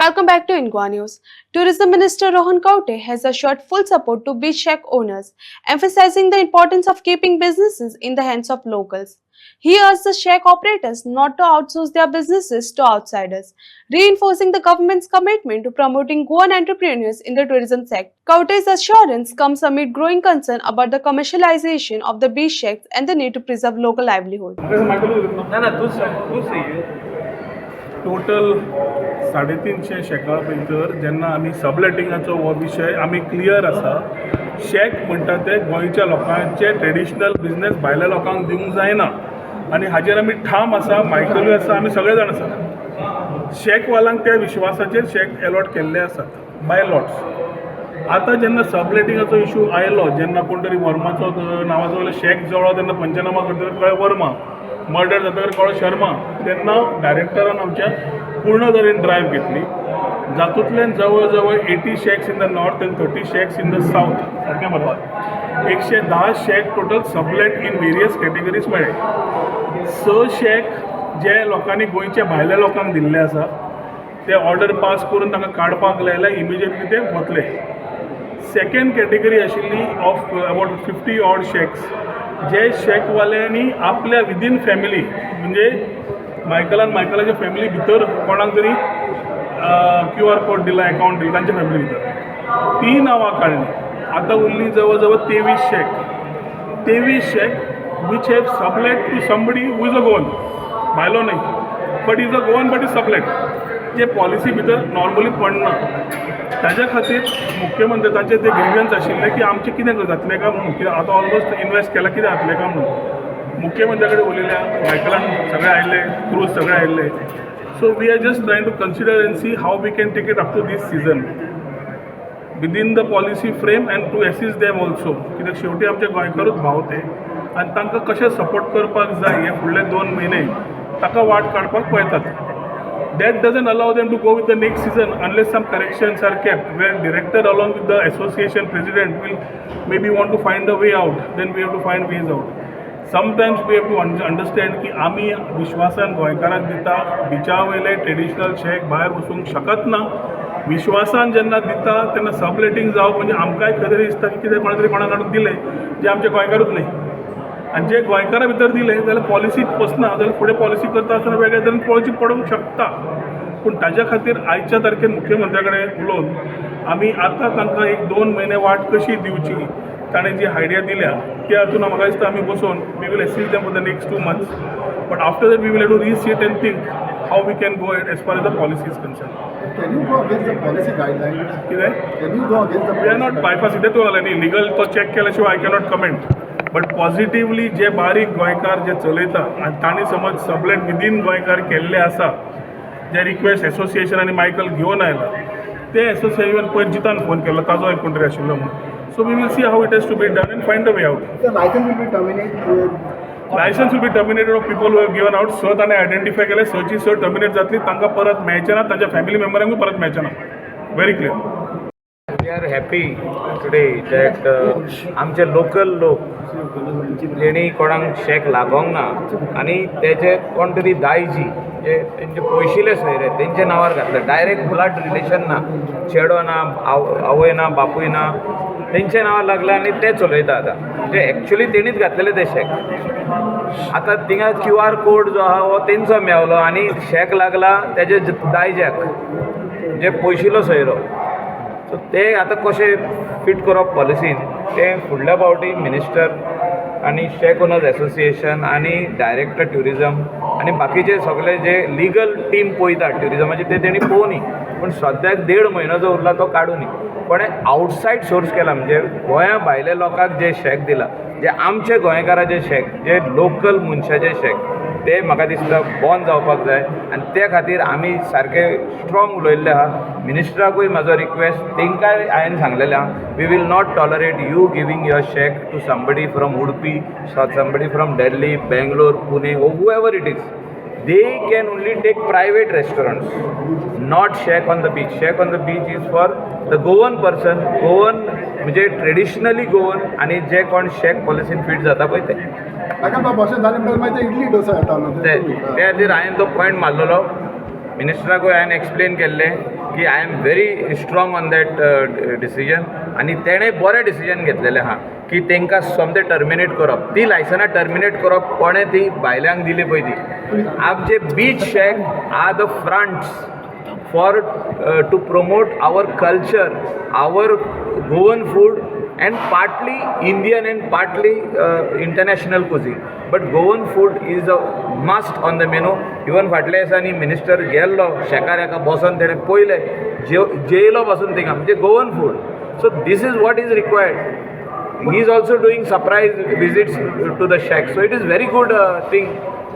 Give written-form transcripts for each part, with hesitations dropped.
Welcome back to Inqua News. Tourism Minister Rohan Kaute has assured full support to beach shack owners, emphasizing the importance of keeping businesses in the hands of locals. He urged the shack operators not to outsource their businesses to outsiders, reinforcing the government's commitment to promoting Goan entrepreneurs in the tourism sector. Kaute's assurance comes amid growing concern about the commercialization of the beach shacks and the need to preserve local livelihood. Total 350 शेका भितर जेन्ना आमी सबलेटिंगाचो हो विशय आमी clear आसा. शेक म्हणटा ते गोंयच्या लोकांचे ट्रेडिशनल बिझनेस भायल्या लोकांक दिवंक जायना आनी हाजेर आमी ठाम आसा. मायकलूय आसा, आमी सगळे जाण आसा. शेकवाल्यांक त्या विश्वासाचेर शेक अलॉट केल्ले आसात बाय लॉट्स. आतां जेन्ना सबलेटिंगाचो इशू आयलो, जेन्ना कोण तरी वर्माचो नांवाचो शेक जळो तेन्ना पंचनामा करतकर कळ्ळें वर्मा, मर्डर जातकर कळ्ळें शर्मा, तेन्ना डायरेक्टरान आमच्या पूर्ण तरेन ड्रायव्ह घेतली. जातूंतल्यान जवळ जवळ 80 shacks in the north and 30 shacks in the south. सारकें म्हणपाक 110 shack total sublet in various categories मेळ्ळे. 6 शेक जे लोकांनी गोंयच्या भायल्या लोकांक दिल्ले आसा ते ऑर्डर पास करून तांकां काडपाक लायल्या, इमिजिएटली ते वतले. सेकंड कॅटेगरी आशिल्ली ऑफ अबाउट 50 ऑड शेक्स जे शेकवाल्यांनी आपल्या विदीन फॅमिली म्हणजे मायकलाच्या फॅमिली भितर कोणाक तरी QR कोड दिला, अकाउंट दिला तांच्या फॅमिली भितर ती नांवां काडली. आतां उरली जवळ जवळ 23 shack which have sublet to somebody who is a Goan, भायलो न्हय but is a Goan but is sublet, जे पॉलिसी भितर नॉर्मली पडना. ताज्या खातीर मुख्यमंत्र्याचे ते ग्रिव्हन्स आशिल्ले की आमचें कितें जातलें काय म्हणून, कित्याक आतां ऑलमोस्ट इन्वेस्ट केला कितें जातलें काय म्हणून मुख्यमंत्र्या कडेन उलयल्या. मायकलान सगळे आयले, क्रूज सगळे आयले. So we are just trying to consider and see how we can take it up to this season within the policy frame and to assist them also. कित्याक शेवटी आमचे गोंयकारूच भाव ते आनी तांकां कशें सपोर्ट करपाक जाय हे फुडले 2 म्हयने ताका वाट काडपाक पळयतात. That doesn't allow them to go with the next season unless some corrections are kept, where director along with the association president will maybe want to find a way out. Then we have to find ways out. Sometimes we have to understand की आमी विश्वासान गोंयकारांक दिता, बिचा वयले traditional शेक भायर वचूंक शकत ना. विश्वासान जेन्ना दिता तेन्ना सबलेटिंग जावप म्हणजे आमकांय खंय तरी दिसता की कितें कोणा तरी कोणाक हाडून दिलें जे आमचे गोंयकारूच न्हय. आनी जे गोंयकारा भितर दिले जाल्यार पॉलिसीत पसना जाल्यार फुडें पॉलिसी करता आसतना वेगळ्या तरेन पॉलिसी पडूंक शकता. पूण ताज्या खातीर आयच्या तारखेर मुख्यमंत्र्या कडेन उलोवन आमी आतां तांकां 1-2 म्हयने वाट कशी दिवची ताणें जी आयडिया दिल्या त्या हातून म्हाका दिसता आमी बसून we will assist them for the next 2 months. But after that we will have to resit and think how we can go at as far as the policy is concern. Can you go against the policy guidelines? कितें Can you go against the we are not bypass. कितें तूं घालें न्ही legal तो check केल्या शिवाय I cannot comment. But positively जे बारीक गोंयकार जे चलयता आनी तांणी समज सबलेट विदीन गोंयकार केल्ले आसा जे रिक्वेस्ट एसोसिएशन आनी मायकल घेवन आयला ते एसोसिएशन पयर जितान फोन केल्लो ताजो एक कोण तरी आशिल्लो म्हणून. So we will see how it has to be done and find a way out. The license will be terminated. License will be terminated of people who have given out. स ताणें identify केले, सची स terminate जातली, तांकां परत मेळचे ना, तांच्या फॅमिली मेंबरांकूय परत मेळचे ना. Very clear. We are happy today that आमचे लोकल लोक जेणी कोणाक शेक लागोंक ना आनी तेजे कोण तरी दायजी जे तेंचे पयशिल्ले सोयरे तेंच्या नांवार घातले. डायरेक्ट ब्लड रिलेशन ना, चेडो ना, आवय ना, बापूय ना, तेंच्या नांवार लागले आनी ते चलयता आतां. म्हणजे एक्चुली तेणीच घातलेले ते शेक. आतां थिंगा QR कोड जो आहा हो तेंचो मेवलो आनी शेक लागला तेजे दायज्याक जे पयशिल्लो सोयरो. सो ते आतां कशें फिट करप पॉलिसीन ते फुडल्या फावटी मिनिस्टर आनी शेक ओनर्स एसोसिएशन आनी डायरेक्टर ट्युरिजम आनी बाकीचे सगळे जे लिगल टीम पळयता ट्युरिजमाचे ते तेणी पळोवनी. पूण सद्याक 1.5 म्हयनो जो उरला तो काडूनी. पण आउटसायड सोर्स केला म्हणजे गोंया भायल्या लोकांक जे शेक दिला, जे आमचे गोंयकाराचे शेक, जे लोकल मनशाचे शेक ते म्हाका दिसता बंद जावपाक जाय. आनी त्या खातीर आमी सारके स्ट्रॉंग उलयल्ले आहा. मिनिस्टराकूय म्हाजो रिक्वेस्ट तेंकाय हांवें सांगलेलें आहा we will not tolerate you giving your shack to somebody from Udupi, somebody from Delhi, Bangalore, Pune, whoever it is. They can only take private restaurants, not shack on the beach. Shack on the beach is for the Goan person. Goan म्हणजे traditionally Goan आनी जे कोण शेक पॉलिसीन fit जाता पळय ते. ताका तो भाशेन जालें म्हणल्यार मागीर ते इडली डोसा येता न्हू ते खातीर हांवें तो पॉयंट मारलेलो. मिनिस्टराकूय हांवें एक्सप्लेन केल्लें की I am very strong on that decision आनी तेणें बरें डिसिजन घेतलेलें आहा की तांकां सोमतें टर्मिनेट करप ती लायसनां टर्मिनेट करप कोणें ती भायल्यांक दिली पळय ती आमचे beach shack are the fronts for to promote our culture, our Goan food, and partly Indian and partly international cuisine. But Goan food is a must on the menu. Even फाटल्या दिसांनी minister गेल्लो शेकार एका बसून तेणें पयलें जेयलो बसून थिंगा म्हणजे Goan food. So this is what is required. He is also doing surprise visits to the shack. So it is very good thing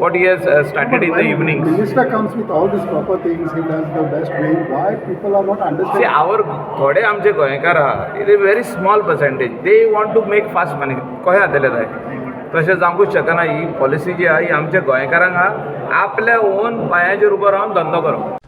what he has started in the evenings. Minister comes with all these proper things, he does the best way. Why people are not See, understanding? our थोडे आमचे गोंयकार आहा it is very small percentage they want to make fast money कशें जातलें जाय तशें जावंकूच शकना. ही policy जी आहा ही आमच्या गोंयकारांक आहा आपल्या ओन पांयाचेर उबो रावन धंदो करप.